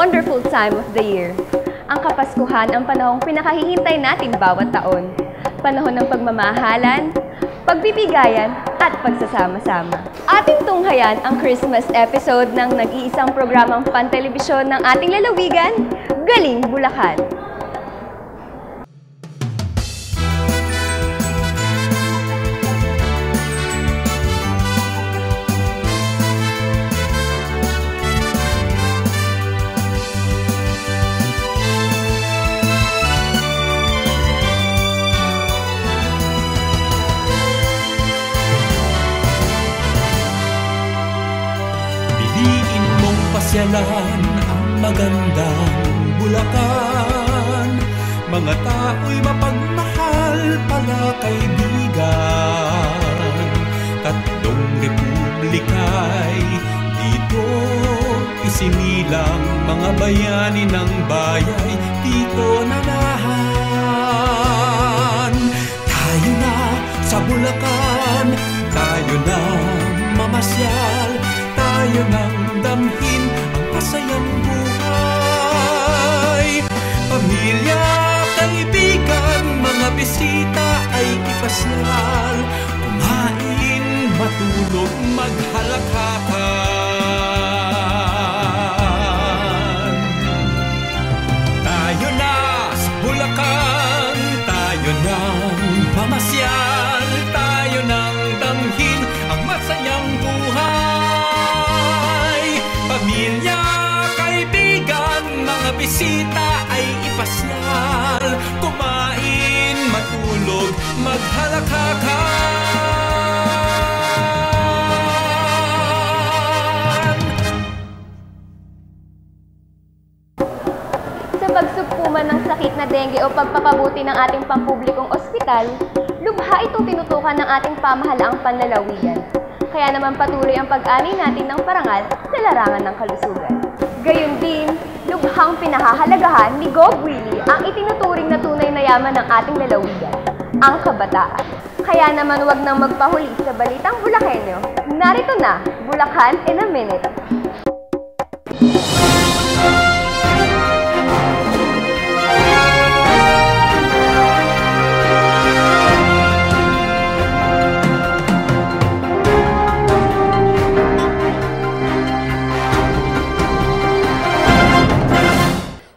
wonderful time of the year. Ang Kapaskuhan ang panahong pinakahihintay natin bawat taon. Panahon ng pagmamahalan, pagbibigayan, at pagsasama-sama. Ating tunghayan ang Christmas episode ng nag-iisang programang pantelebisyon ng ating lalawigan, Galing Bulacan. Pasyalan ang magandang Bulacan, mga tao'y mapagmahal pala kaibigan. Tatlong republika'y dito isinilang, mga bayani ng bayay dito nanahan. Tayo na sa Bulacan, tayo na mamasyal, tayo nang damhin ang masayang buhay. Pamilya, kaibigan, mga bisita ay ipasyal, kumain, matulog, maghalakhakan. Tayo na sa Bulacan, tayo nang mamasyal, tayo nang damhin ang masayang buhay. Pamilya, kaibigan, mga bisita ay ipasyal, kumain, matulog, maghalakhakan. Sa pagsugpuman ng sakit na dengue o pagpapabuti ng ating pampublikong ospital, lubha itong tinutukan ng ating pamahalaang panlalawigan. Kaya naman patuloy ang pag-ani natin ng parangal sa larangan ng kalusugan. Gayun din, lubhang pinahahalagahan ni Gov. Willie ang itinuturing na tunay na yaman ng ating lalawigan, ang kabataan. Kaya naman wag nang magpahuli sa balitang Bulakenyo. Narito na, Bulacan in a Minute.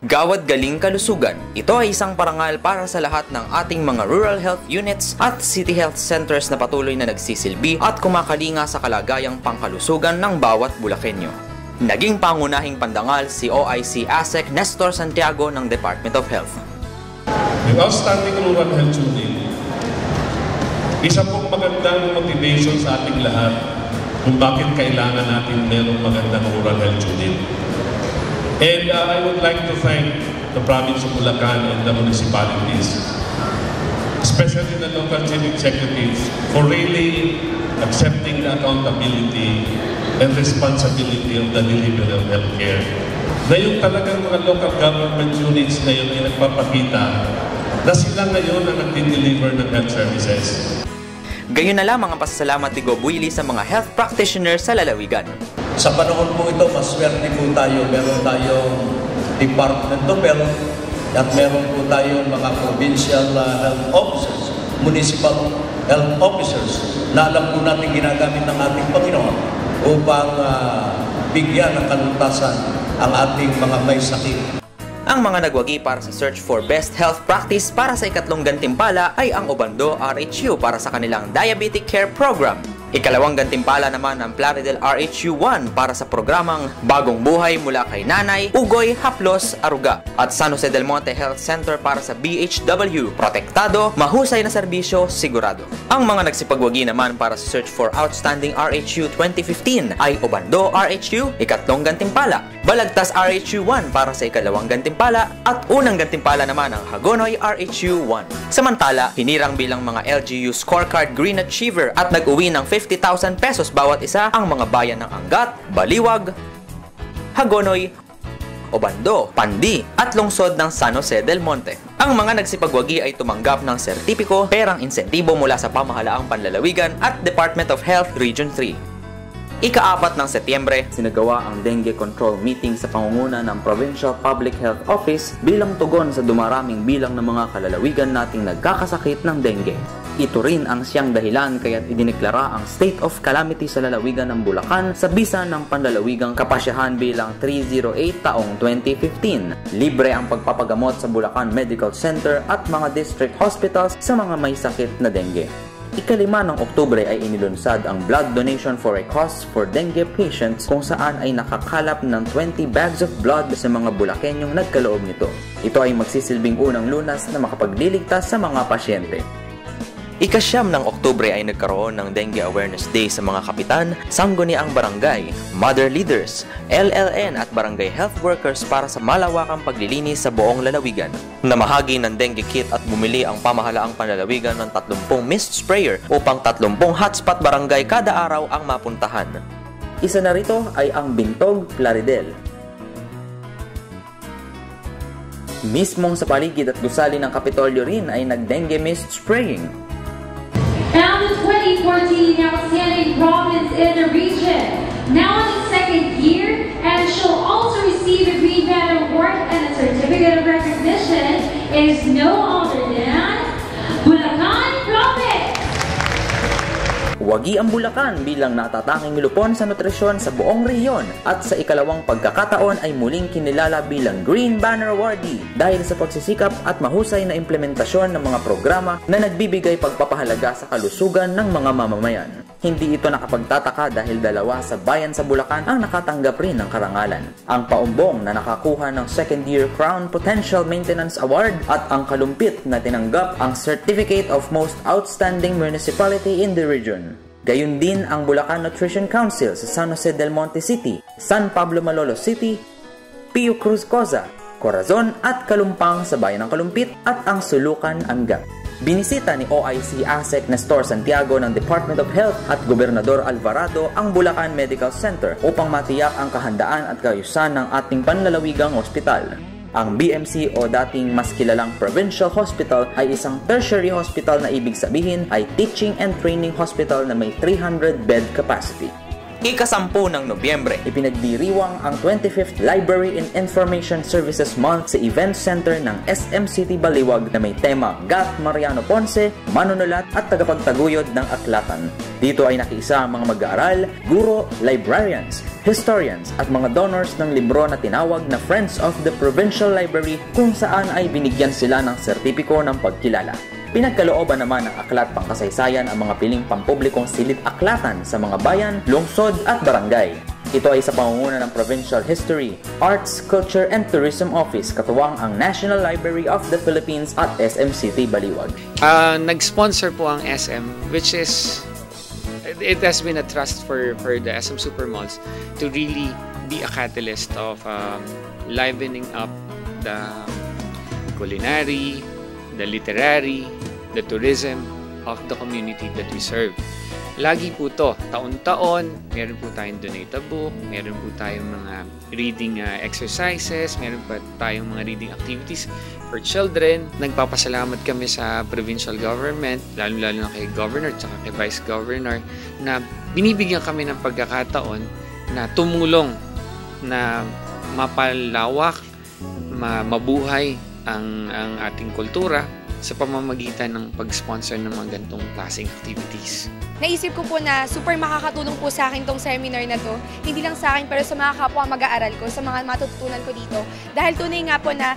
Gawad Galing Kalusugan. Ito ay isang parangal para sa lahat ng ating mga rural health units at city health centers na patuloy na nagsisilbi at kumakalinga sa kalagayang pangkalusugan ng bawat Bulakenyo. Naging pangunahing pandangal si OIC ASEC Nestor Santiago ng Department of Health. Yung outstanding rural health unit, isa pong magandang motivation sa ating lahat kung bakit kailangan natin mayroong magandang rural health unit. And I would like to thank the province of Bulacan and the municipalities, especially the local chief executives, for really accepting the accountability and responsibility of the delivery of healthcare. Na yung talagang mga local government units na yun ay nagpapakita na sila ngayon ang nagdi-deliver ng health services. Gayon na lamang ang pasasalamat ni Gov. Willie sa mga health practitioners sa lalawigan. Sa panahon po ito, maswerte po tayo. Meron tayong Department of Health at meron po tayong mga provincial health officers, municipal health officers na alam po natin ginagamit ng ating Panginoon upang bigyan ng kalutasan ang ating mga may sakit. Ang mga nagwagi para sa search for best health practice para sa ikatlong gantimpala ay ang Obando RHU para sa kanilang Diabetic Care Program. Ikalawang gantimpala naman ang Plaridel RHU1 para sa programang Bagong Buhay mula kay Nanay, Ugoy, Haplos, Aruga. At San Jose del Monte Health Center para sa BHW, Protektado, Mahusay na Serbisyo, Sigurado. Ang mga nagsipagwagi naman para sa search for Outstanding RHU 2015 ay Obando RHU, ikatlong gantimpala, Balagtas RHU1 para sa ikalawang gantimpala, at unang gantimpala naman ang Hagonoy RHU1. Samantala, hinirang bilang mga LGU Scorecard Green Achiever at nag-uwi ng 50,000 pesos bawat isa ang mga bayan ng Angat, Baliwag, Hagonoy, Obando, Pandi at lungsod ng San Jose del Monte. Ang mga nagsipagwagi ay tumanggap ng sertipiko, perang insentibo mula sa pamahalaang panlalawigan at Department of Health Region 3. Ika-4 ng Setyembre, sinagawa ang dengue control meeting sa pangunguna ng Provincial Public Health Office bilang tugon sa dumaraming bilang ng mga kalalawigan nating nagkakasakit ng dengue. Ito rin ang siyang dahilan kaya't idineklara ang state of calamity sa lalawigan ng Bulacan sa bisa ng panlalawigang kapasyahan bilang 308 taong 2015. Libre ang pagpapagamot sa Bulacan Medical Center at mga district hospitals sa mga may sakit na dengue. Ika-5 ng Oktubre ay inilunsad ang blood donation for a cause for dengue patients kung saan ay nakakalap ng 20 bags of blood sa mga Bulakenyong nagkaloob nito. Ito ay magsisilbing unang lunas na makapagliligtas sa mga pasyente. Ika-9 ng Oktubre ay nagkaroon ng Dengue Awareness Day sa mga kapitan, sangguniang barangay, mother leaders, LLN at barangay health workers para sa malawakang paglilinis sa buong lalawigan. Namahagi ng dengue kit at bumili ang pamahalaang panlalawigan ng 30 mist sprayer upang 30 hotspot barangay kada araw ang mapuntahan. Isa na rito ay ang Bintog, Plaridel. Mismong sa paligid at gusali ng Kapitolyo rin ay nag-dengue mist spraying. Found in 2014, outstanding province in the region. Now in its second year, and she'll also receive a Green Banner Award and a certificate of recognition is no other than Bulacan Province. Wagi ang Bulacan bilang natatanging lupon sa nutrisyon sa buong rehiyon at sa ikalawang pagkakataon ay muling kinilala bilang Green Banner Awardee dahil sa pagsisikap at mahusay na implementasyon ng mga programa na nagbibigay pagpapahalaga sa kalusugan ng mga mamamayan. Hindi ito nakapagtataka dahil dalawa sa bayan sa Bulacan ang nakatanggap rin ng karangalan. Ang Paumbong na nakakuha ng Second Year Crown Potential Maintenance Award at ang Kalumpit na tinanggap ang Certificate of Most Outstanding Municipality in the Region. Gayun din ang Bulacan Nutrition Council sa San Jose del Monte City, San Pablo Malolos City, Pio Cruz Coza, Corazon at Kalumpang sa bayan ng Kalumpit at ang Sulukan Anga. Binisita ni OIC ASEC Nestor Santiago ng Department of Health at Gobernador Alvarado ang Bulacan Medical Center upang matiyak ang kahandaan at kaayusan ng ating panlalawigang ospital. Ang BMC o dating mas kilalang Provincial Hospital ay isang tertiary hospital na ibig sabihin ay teaching and training hospital na may 300 bed capacity. Ika-10 ng Nobyembre, ipinagdiriwang ang 25th Library and Information Services Month sa Event Center ng SM City Baliwag na may tema Gat Mariano Ponce, manunulat at tagapagtaguyod ng aklatan. Dito ay nakiisa ang mga mag-aaral, guro, librarians, historians at mga donors ng libro na tinawag na Friends of the Provincial Library kung saan ay binigyan sila ng sertipiko ng pagkilala. Pinagkalooban naman ng aklat pangkasaysayan ang mga piling pampublikong silid-aklatan sa mga bayan, lungsod at barangay. Ito ay sa pangunguna ng Provincial History, Arts, Culture and Tourism Office katuwang ang National Library of the Philippines at SM City Baliwag. Nag-sponsor po ang SM, which is it has been a trust for the SM Supermalls to really be a catalyst of livening up the culinary, the literary, the tourism of the community that we serve. Lagi po to, taon-taon, meron po tayong donate a book, meron po tayong mga reading exercises, meron po tayong mga reading activities for children. Nagpapasalamat kami sa provincial government, lalo-lalo na kay governor at kay vice governor, na binibigyan kami ng pagkakataon na tumulong na mapalawak, mabuhay ang ating kultura sa pamamagitan ng pag-sponsor ng mga ganitong klaseng activities. Naisip ko po na super makakatulong po sa akin tong seminar na to. Hindi lang sa akin pero sa mga kapwa mag-aaral ko, sa mga matututunan ko dito. Dahil tunay nga po na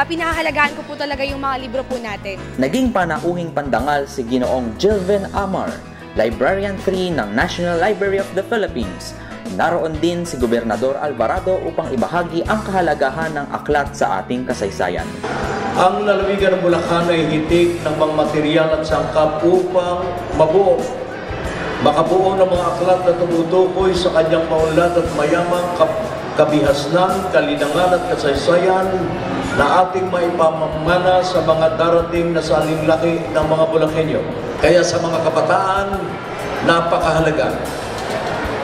pinahahalagaan ko po talaga yung mga libro po natin. Naging panauhing pandangal si Ginoong Jilven Amar, Librarian 3 ng National Library of the Philippines. Naroon din si Gobernador Alvarado upang ibahagi ang kahalagahan ng aklat sa ating kasaysayan. Ang lalawigan ng Bulacan ay hitik ng mga material at sangkap upang makabuo ng mga aklat na tumutukoy sa kanyang maunlad at mayamang kabihasnan, kalinangan at kasaysayan na ating maipamamana sa mga darating na salinglaki ng mga Bulakenyo. Kaya sa mga kabataan, napakahalaga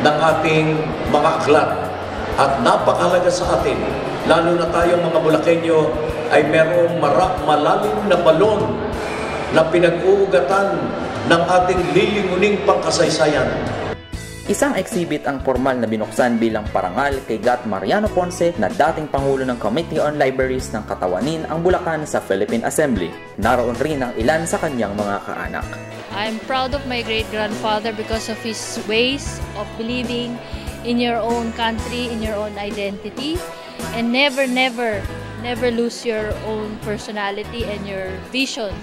ng ating mga aklat at napakahalaga sa atin, lalo na tayong mga Bulakenyo ay merong malalim na balon na pinag-uugatan ng ating lilinguning pangkasaysayan. Isang exhibit ang formal na binuksan bilang parangal kay Gat Mariano Ponce na dating Pangulo ng Committee on Libraries ng Katawanin ang Bulacan sa Philippine Assembly. Naroon rin ang ilan sa kanyang mga kaanak. I'm proud of my great-grandfather because of his ways of believing in your own country, in your own identity, and never lose your own personality and your vision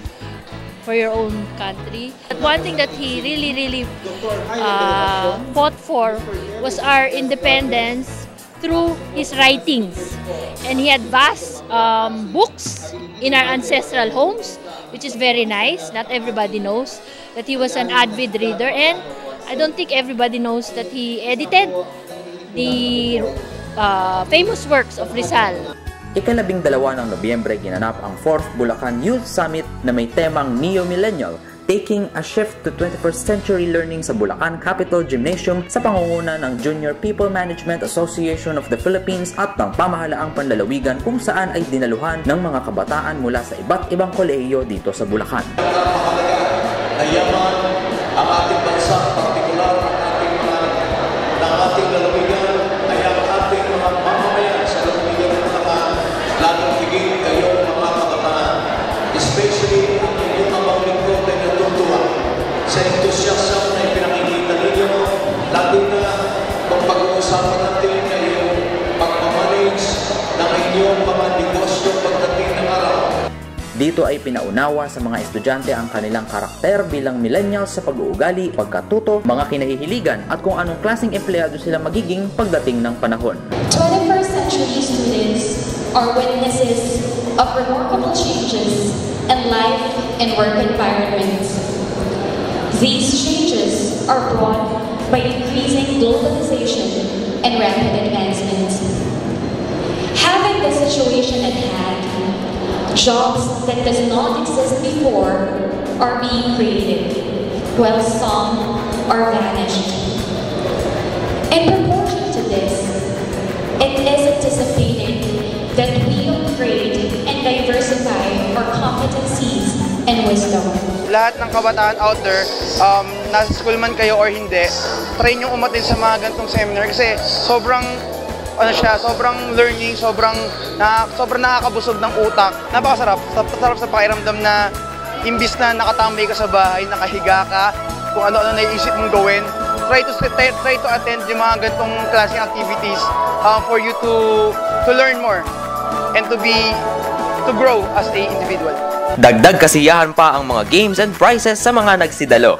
for your own country. But one thing that he really fought for was our independence through his writings. And he had vast books in our ancestral homes, which is very nice. Not everybody knows that he was an avid reader, and I don't think everybody knows that he edited the famous works of Rizal. Ika-12 ng Nobyembre ginanap ang 4th Bulacan Youth Summit na may temang Neo-Millennial, taking a shift to 21st century learning sa Bulacan Capitol Gymnasium sa pangunguna ng Junior People Management Association of the Philippines at ng Pamahalaang Panlalawigan, kung saan ay dinaluhan ng mga kabataan mula sa iba't ibang kolehiyo dito sa Bulacan. Nayaman ang ating bansa, partikular ng ating lalawigan, ay ang ating mga mamamayan sa lalawigan ng Bulacan, lalong higit kayo mga kabataan, especially ang inyong amang lingkod ay natutuwa sa entusiasm na ipinakikita ninyo, lalo na kung pag-uusapan natin ngayong pag-manage ng inyong mga negosyo pagdating ng araw. Dito ay pinaunawa sa mga estudyante ang kanilang karakter bilang millennials sa pag-uugali, pagkatuto, mga kinahihiligan at kung anong klaseng empleyado sila magiging pagdating ng panahon. 21st century students are witnesses of remarkable changes in life and work environments. These changes are brought by increasing globalization and rapid advancements. Having the situation at hand, jobs that does not exist before are being created, while some are vanished. In proportion to this, it is anticipated that we upgrade and diversify our competencies and wisdom. Lahat ng kabataan out there, nasa school man kayo or hindi, try nyo umattend sa mga ganitong seminar kasi sobrang sobrang learning, sobrang nakakabusog ng utak. Napakasarap. Sarap sa pakiramdam na imbis na nakatambay ka sa bahay, nakahiga ka, kung ano-ano naiisip mong gawin, try to attend yung mga ganitong klaseng activities for you to learn more and to grow as a individual. Dagdag kasiyahan pa ang mga games and prizes sa mga nagsidalo.